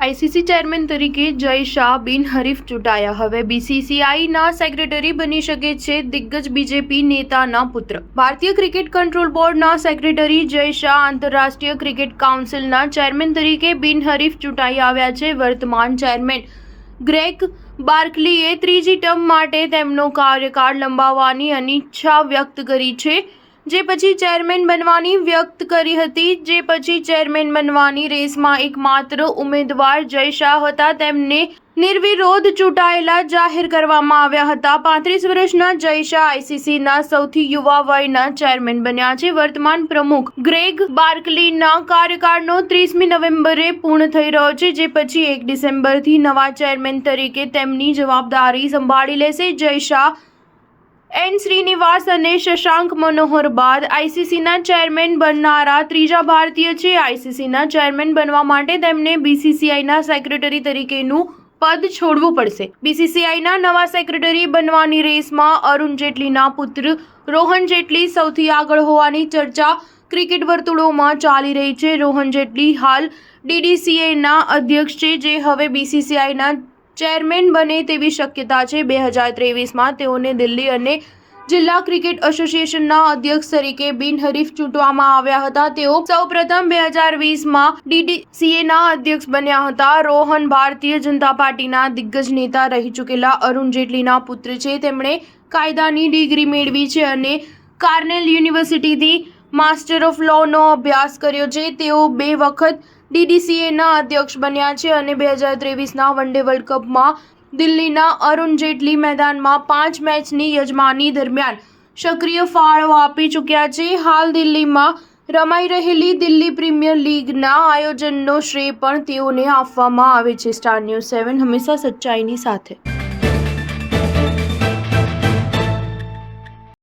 ICC chairman તરીકે જય શાહ બિનહરીફ ચૂંટાયા. હવે બીસીસીઆઈના સેક્રેટરી બની શકે છે દિગ્ગજ બીજેપી નેતાના પુત્ર. ભારતીય ક્રિકેટ કંટ્રોલ બોર્ડના સેક્રેટરી જય શાહ આંતરરાષ્ટ્રીય ક્રિકેટ કાઉન્સિલના ચેરમેન તરીકે બિનહરીફ ચૂંટાઈ આવ્યા છે. વર્તમાન ચેરમેન ગ્રેગ બાર્કલીએ ત્રીજી ટર્મ માટે તેમનો કાર્યકાળ લંબાવવાની અનિચ્છા વ્યક્ત કરી છે, જે પછી ચેરમેન બનવાની રેસમાં એકમાત્ર ઉમેદવાર જય શાહ હતા. તેમને નિર્વિરોધ ચૂંટાયેલા જાહેર કરવામાં આવ્યા હતા. 35 વર્ષના જય શાહ આઈસીસીના સૌથી યુવા વયના ચેરમેન બન્યા છે. વર્તમાન પ્રમુખ ગ્રેગ બાર્કલીના કાર્યકાળનો 30મી નવેમ્બરે પૂર્ણ થઈ રહ્યો છે, જે પછી 1 ડિસેમ્બરથી નવા ચેરમેન તરીકે તેમની જવાબદારી સંભાળી લેશે. જય શાહ એન શ્રીનિવાસ અને શશાંક મનોહર બાદ આઈસીસીના ચેરમેન બનનારા ત્રીજા ભારતીય છે. આઈસીસીના ચેરમેન બનવા માટે તેમને બીસીસીઆઈના સેક્રેટરી તરીકેનું પદ છોડવું પડશે. બીસીસીઆઈના નવા સેક્રેટરી બનવાની રેસમાં અરુણ જેટલીના પુત્ર રોહન જેટલી સૌથી આગળ હોવાની ચર્ચા ક્રિકેટ વર્તુળોમાં ચાલી રહી છે. રોહન જેટલી હાલ ડીડીસીએના અધ્યક્ષ છે, જે હવે બીસીસીઆઈના ચેરમેન બને તેવી શક્યતા છે. 2023માં તેઓને દિલ્હી અને જિલ્લા ક્રિકેટ એસોસિએશનના અધ્યક્ષ તરીકે બિનહરીફ ચૂંટવામાં આવ્યા હતા. તેઓ સૌપ્રથમ 2020માં ડીડીસીએના અધ્યક્ષ બન્યા હતા. રોહન ભારતીય જનતા પાર્ટીના દિગ્ગજ નેતા રહી ચૂકેલા અરુણ જેટલીના પુત્ર છે. તેમણે કાયદાની ડિગ્રી મેળવી છે અને કાર્નેલ યુનિવર્સિટીથી માસ્ટર ઓફ લોનો અભ્યાસ કર્યો છે. તેઓ 2 વખત ડીડીસીએના અધ્યક્ષ બન્યા છે અને 2023ના વન-ડે વર્લ્ડ કપમાં દિલ્હીના અરુણ જેટલી મેદાનમાં 5 મેચની યજમાની દરમિયાન સક્રિય ફાળો આપી ચૂક્યા છે. હાલ દિલ્હીમાં રમાઈ રહેલી દિલ્હી પ્રીમિયર લીગના આયોજનનો શ્રેય પણ તેઓને આપવામાં આવે છે. સ્ટાર ન્યૂઝ 7 હંમેશા સચ્ચાઈની સાથે.